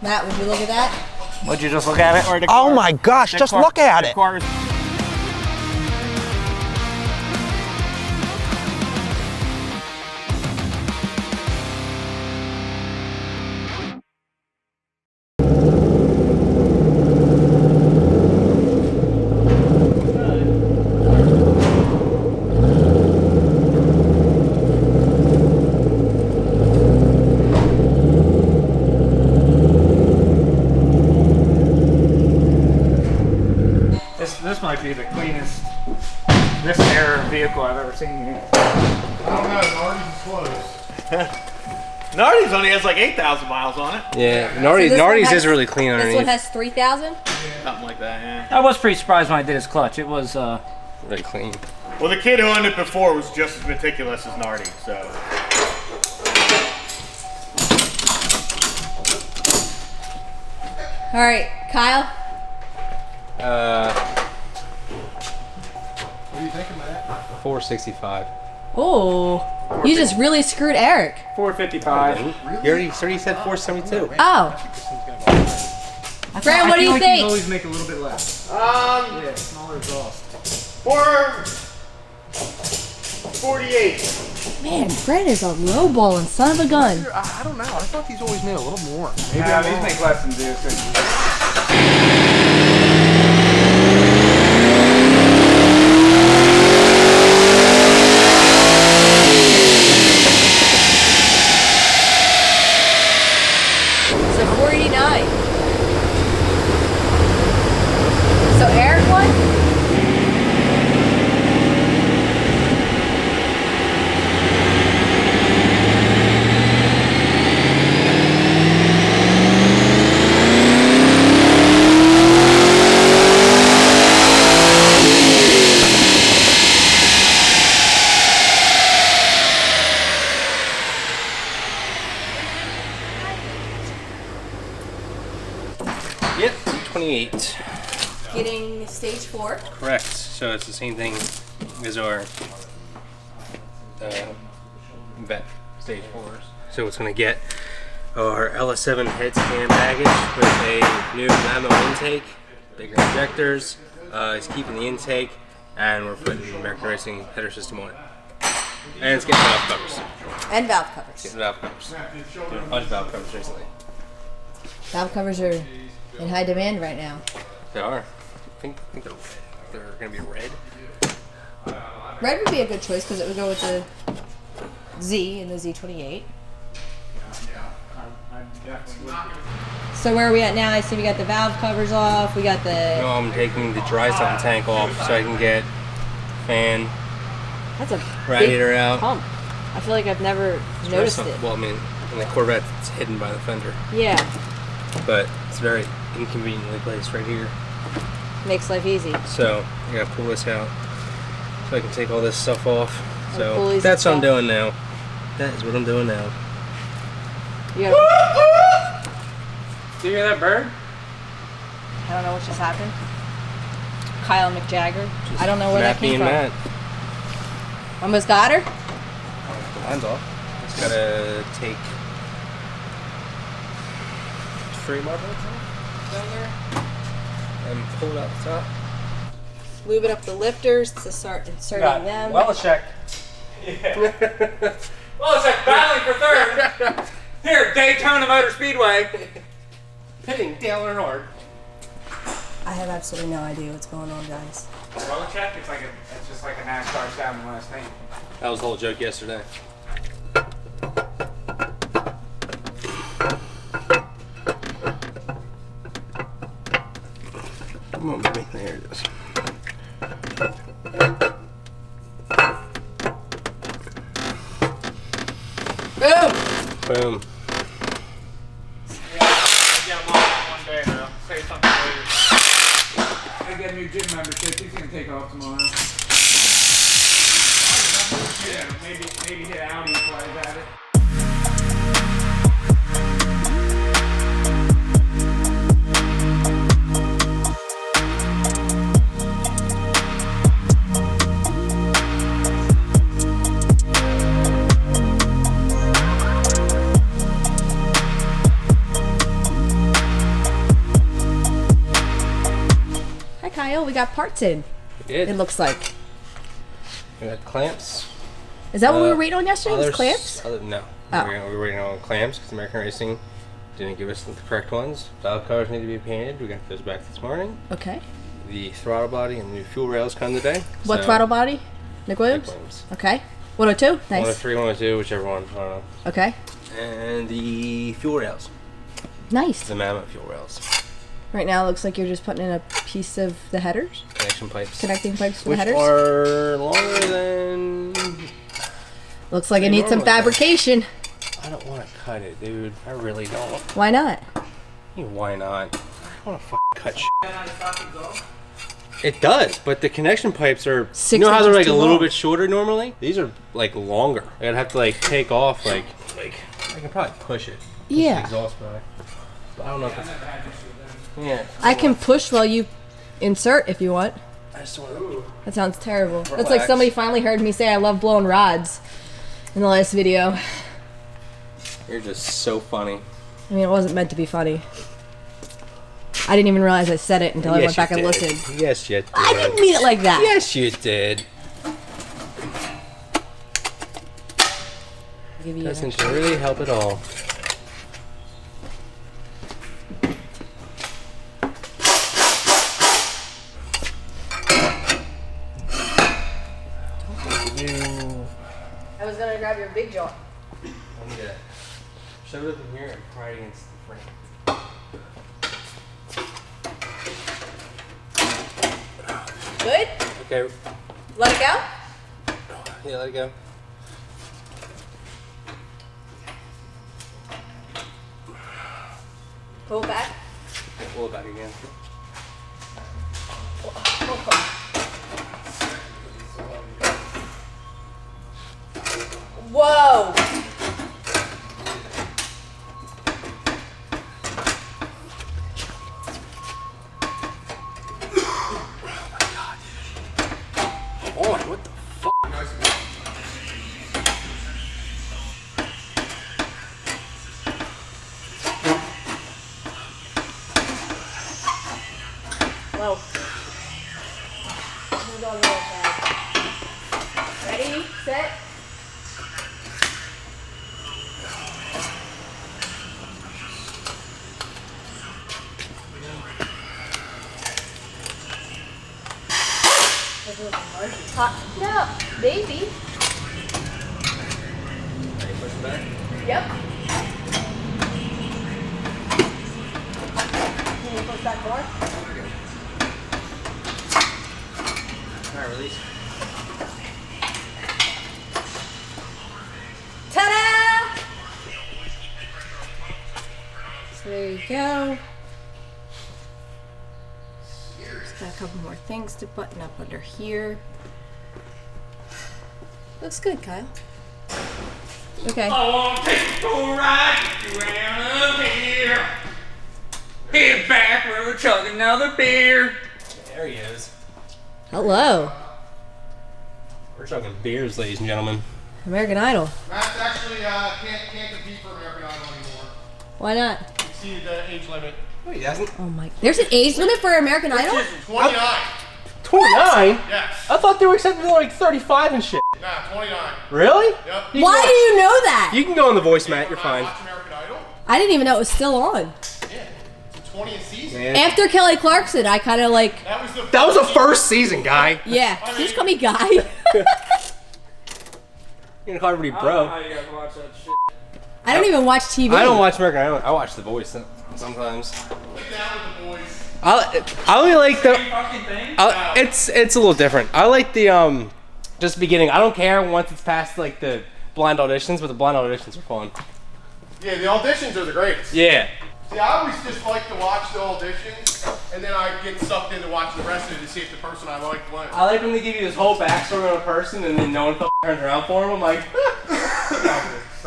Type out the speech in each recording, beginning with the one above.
Matt, would you look at that? Would you just look at it? Or the Oh my gosh, just look at it. This might be the cleanest this era vehicle I've ever seen here. I don't know, Nardi's is close. Nardi's only has like 8,000 miles on it. Yeah, Nardi's is really clean underneath. This one has 3,000? Yeah. Something like that, yeah. I was pretty surprised when I did his clutch. It was really clean. Well, the kid who owned it before was just as meticulous as Nardi, so. All right, Kyle. What are you thinking, Matt? 465. Oh, you just really screwed Eric. 455. You already said 472. Oh. Fran, what do you think? You always make a little bit less. Yeah, smaller exhaust. 448. Man, Fran is a lowballing son of a gun. I don't know. I thought these always made a little more. Maybe these make less than this. So 489. So Eric won? Yep, 28. Getting stage 4. Correct. So it's the same thing as our vet stage 4s. So it's going to get our LS7 head scan package with a new ammo intake, bigger injectors. It's keeping the intake, and we're putting the American Racing header system on it. And it's getting valve covers. And valve covers. Getting valve covers. Doing a bunch of valve covers recently. Valve covers are in high demand right now. They are. I think they're going to be red. Red would be a good choice because it would go with the Z and the Z28. So where are we at now? I see we got the valve covers off. We got the... No, I'm taking the dry sump tank off so I can get fan That's a radiator big out. pump. I feel like I've never noticed it. Well, I mean, in the Corvette, it's hidden by the fender. Yeah. But it's very inconveniently placed right here. Makes life easy. So I gotta pull this out so I can take all this stuff off. And So pulleys that's and what I'm doing now. That is what I'm doing now. You gotta... Do you hear that bird? I don't know what just happened. Kyle McJagger. I don't know where that came from. Matt. Almost got her? The line's off. Just gotta take 3 more bolts off down there and pull it out the top. Lubing up the lifters to start inserting them. Welishek. Yeah. Welishek battling for third. Here, Daytona Motor Speedway. Hitting Dale Earnhardt. I have absolutely no idea what's going on, guys. Welishek, it's just like a NASCAR sounding last name. That was the whole joke yesterday. Come on, baby. There it is. Boom! Boom. Yeah, I'll get him off one day, though. Say something later. I get a new gym membership. He's gonna take off tomorrow. Yeah, maybe hit Audi while he's at it. Kyle. We got parts in. We did. It looks like. We got clamps. Is that what we were waiting on yesterday? Was clamps? No. Oh. We were waiting on clamps because American Racing didn't give us the correct ones. Valve covers need to be painted. We got those back this morning. Okay. The throttle body and the new fuel rails come today. What throttle body? Nick Williams? Nick Williams. Okay. 102? Nice. 103, 102, whichever one. I don't know. Okay. And the fuel rails. Nice. The Mammoth fuel rails. Right now it looks like you're just putting in a piece of the headers. Connection pipes. Connecting pipes for Which the headers. are longer than... Looks like it needs some fabrication. I don't want to cut it, dude. I really don't. Why not? Why not? I don't want to fucking cut shit. It does, but the connection pipes are... 6 you know how they're inches like a too little long. bit shorter normally? These are like longer. I'd have to like take off like I can probably push it. Push Yeah. the exhaust back. But I don't know if it's... Yeah. I can push while you insert if you want. I just want to... That sounds terrible. That's like Relax. somebody finally heard me say I love blowing rods in the last video. You're just so funny. I mean, it wasn't meant to be funny. I didn't even realize I said it until I went back and you did. listened. Yes, you did. I didn't mean it like that. Yes, you did. I'll give you Doesn't really help at all. I was gonna grab your big jaw. Let me get it. Shove it up in here and pry it against the frame. Good? Okay. Let it go? Yeah, let it go. Pull it back. Pull it back again. Whoa! Oh, what the fuck? Whoa. Hold on real fast. Ready, set. No, baby. Ready, push it back? Yep. Can you push back more? Alright, release. Ta-da! So there you go. Just got a couple more things to button up under here. Looks good, Kyle. Okay. I want to take you for a ride, get you out of here. Head back, we'll chug another beer. There he is. Hello. We're chugging beers, ladies and gentlemen. American Idol. Matt's actually can't compete for American Idol anymore. Why not? Exceeded the age limit. No, he hasn't. Oh my. There's an age limit for American Idol? 29. 29? Yes. I thought they were accepting like 35 and shit. Nah, 29. Really? Yep. Why do you know that? You can go on the voice, Matt. You're fine. Watch American Idol? I didn't even know it was still on. Yeah. It's the 20th season. Man. After Kelly Clarkson, I kind of like, That was the first season, guy. yeah. Can you just call me Guy? You're gonna call everybody I don't know bro. how you guys watch that shit. I don't even watch TV. I don't watch American Idol. I watch The Voice sometimes. Get down with the boys. I only like the. Same fucking thing? It's a little different. I like the just beginning. I don't care once it's past like the blind auditions, but the blind auditions are fun. Yeah, the auditions are the greatest. Yeah. See, I always just like to watch the auditions, and then I get sucked into watching the rest of it to see if the person I like wins. I like when they give you this whole backstory on a person and then no one turns around for him. I'm like,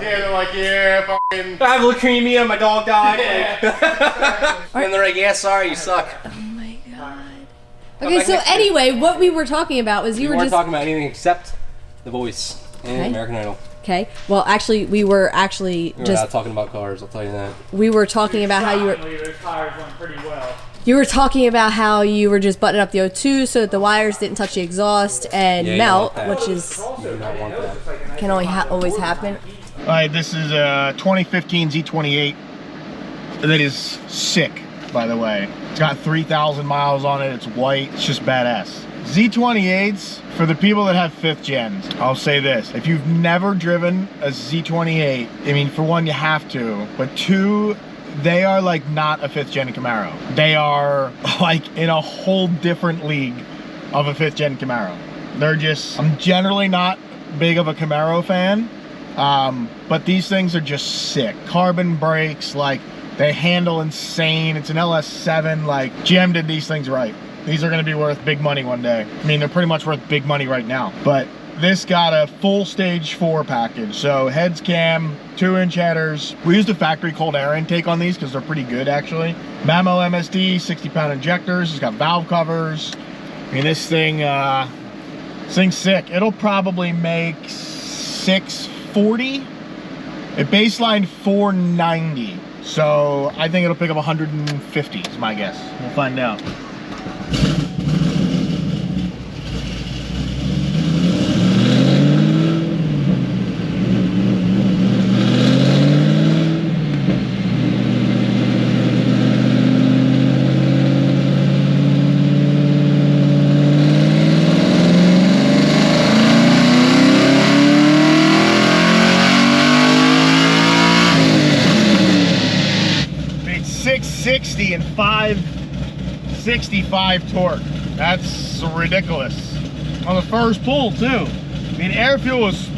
Yeah, they're like, yeah, fucking. I have leukemia, my dog died. Yeah. And they're like, yeah, sorry, you suck. Oh my god. Okay, so anyway, what we were talking about was you We were weren't just. talking about anything except The Voice and Okay. American Idol. Okay. Well, actually, we were actually We were just. not talking about cars, I'll tell you that. We were talking about how you were. Shockingly, those tires went pretty well. You were talking about how you were just buttoning up the O2 so that the wires didn't touch the exhaust and melt, which is can only always happen. All right, this is a 2015 Z28. That is sick, by the way. It's got 3,000 miles on it. It's white. It's just badass. Z28s, for the people that have 5th gens, I'll say this. If you've never driven a Z28, I mean, for one, you have to. But two, they are like not a 5th gen Camaro. They are like in a whole different league of a 5th gen Camaro. They're just, I'm generally not big of a Camaro fan, but these things are just sick. Carbon brakes, like they handle insane. It's an LS7, like GM did these things right. These are gonna be worth big money one day. I mean, they're pretty much worth big money right now, but this got a full stage 4 package. So heads cam, 2-inch headers. We used a factory cold air intake on these because they're pretty good actually. Mamo MSD, 60-pound injectors. It's got valve covers. I mean, this thing's sick. It'll probably make 640. It baselined 490. So I think it'll pick up 150 is my guess. We'll find out. Made 660 and 565 torque. That's ridiculous. On the first pull too. I mean, air fuel was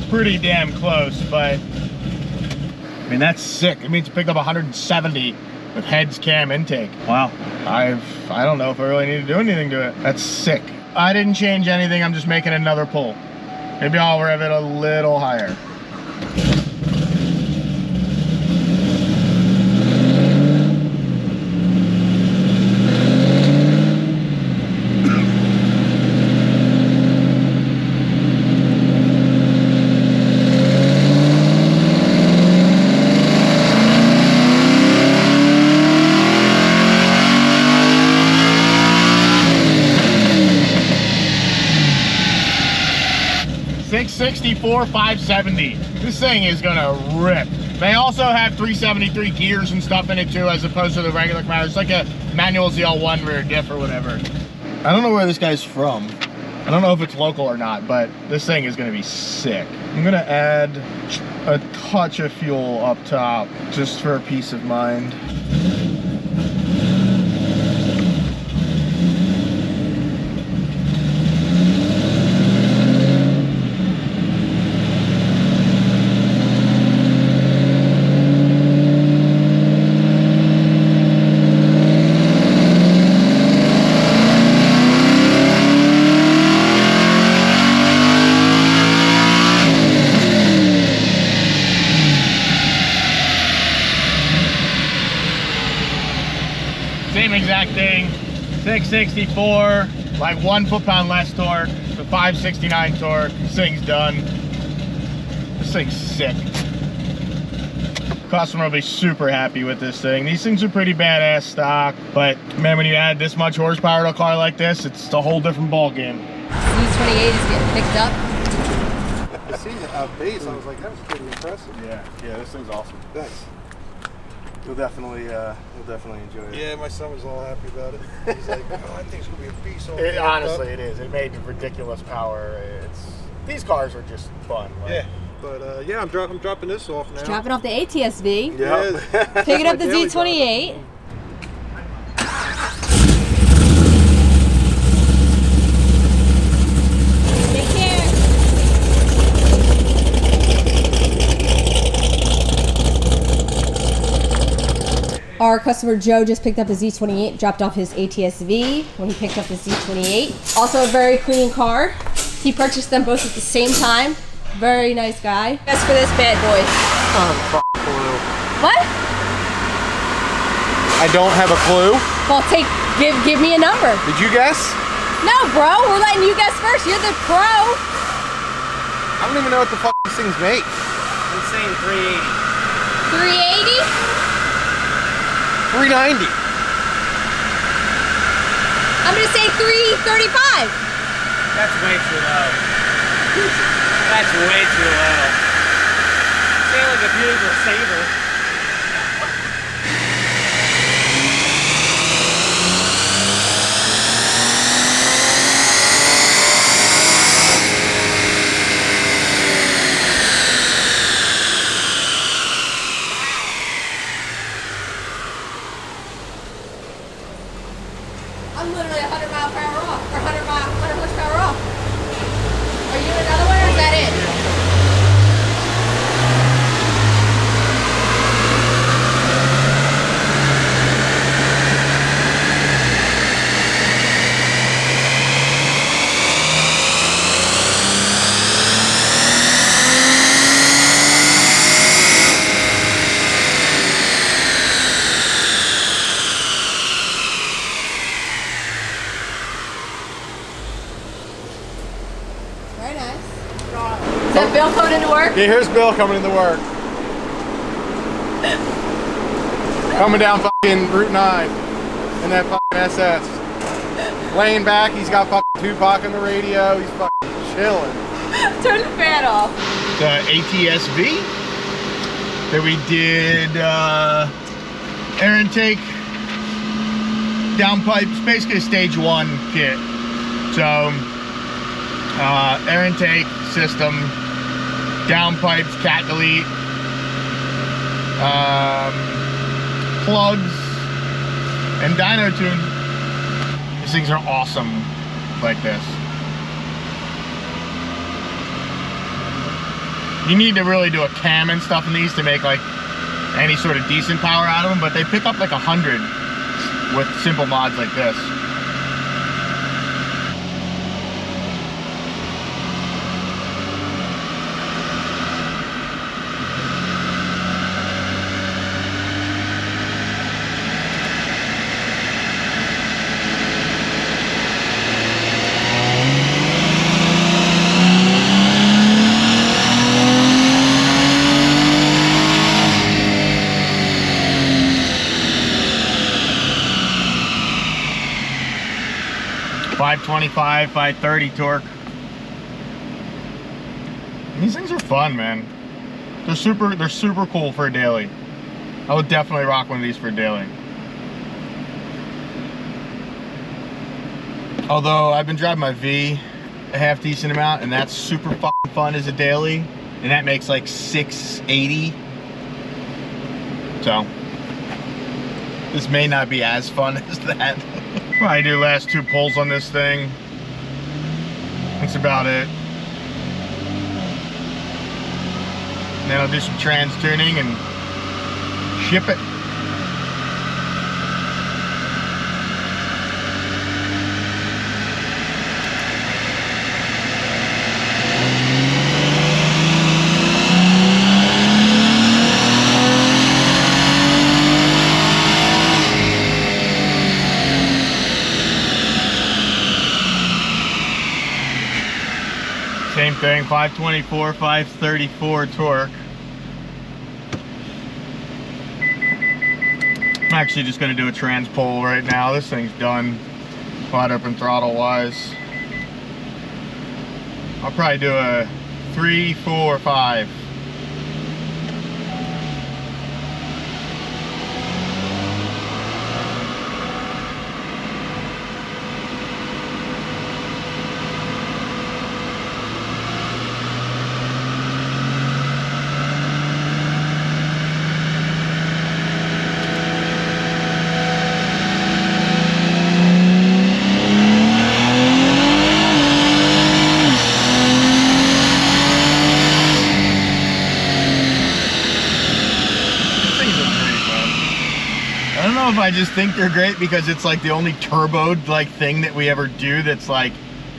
pretty damn close, but I mean, that's sick. It means it picked up 170 with heads cam intake. Wow. I don't know if I really need to do anything to it. That's sick. I didn't change anything. I'm just making another pull. Maybe I'll rev it a little higher. .664 570. This thing is gonna rip. They also have 373 gears and stuff in it too, as opposed to the regular Camaro. It's like a manual ZL1 rear diff or whatever. I don't know where this guy's from. I don't know if it's local or not, but this thing is gonna be sick. I'm gonna add a touch of fuel up top, just for peace of mind. Same exact thing, 664, like 1 foot-pound less torque, with 569 torque. This thing's done. This thing's sick. Customer will be super happy with this thing. These things are pretty badass stock, but man, when you add this much horsepower to a car like this, it's a whole different ball game. Z28 is getting picked up. I seen it out base. I was like, that was pretty impressive. Yeah, this thing's awesome. Thanks. You'll definitely enjoy it. Yeah, my son was all happy about it. He's like, oh, I think it's gonna be a beast. Honestly, it is. It made ridiculous power. These cars are just fun. Like. Yeah, but yeah, I'm dropping this off now. Dropping off the ATS-V. Yeah. Picking up the Z28. Take care. Our customer Joe just picked up the Z28, dropped off his ATS-V when he picked up the Z28. Also a very clean car. He purchased them both at the same time. Very nice guy. As for this bad boy. What? I don't have a clue. Well, give me a number. Did you guess? No, bro, we're letting you guess first. You're the pro. I don't even know what the fuck these things make. I'm saying 380. 380? 390. I'm gonna say 335. That's way too low. That's way too low. Sound like a beautiful saber. I'm literally 100 mile per hour off, or 100 horsepower off. Are you another one, or is that it? Very nice. Is that Bill coming into work? Yeah, here's Bill coming into work. Coming down fucking Route 9 in that fucking SS. Laying back, he's got fucking Tupac on the radio, he's fucking chilling. Turn the fan off. The ATS-V that we did air intake, downpipes, basically a stage 1 kit. So air intake system, downpipes, cat delete, plugs, and dyno tune. These things are awesome like this. You need to really do a cam and stuff in these to make like any sort of decent power out of them, but they pick up like 100 with simple mods like this. .525, 530 torque. These things are fun, man. They're super cool for a daily. I would definitely rock one of these for a daily. Although I've been driving my V a half decent amount, and that's super fucking fun as a daily, and that makes like 680. So this may not be as fun as that. I do last 2 pulls on this thing. That's about it. And then I'll do some trans tuning and ship it. Same thing, 524, 534 torque. I'm actually just gonna do a trans pull right now. This thing's done, wide open throttle wise. I'll probably do a 3, 4, 5. I don't know if I just think they're great because it's like the only turboed like thing that we ever do that's like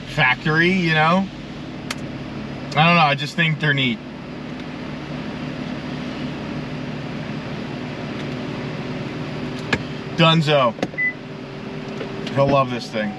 factory, you know? I don't know, I just think they're neat. Dunzo. He'll love this thing.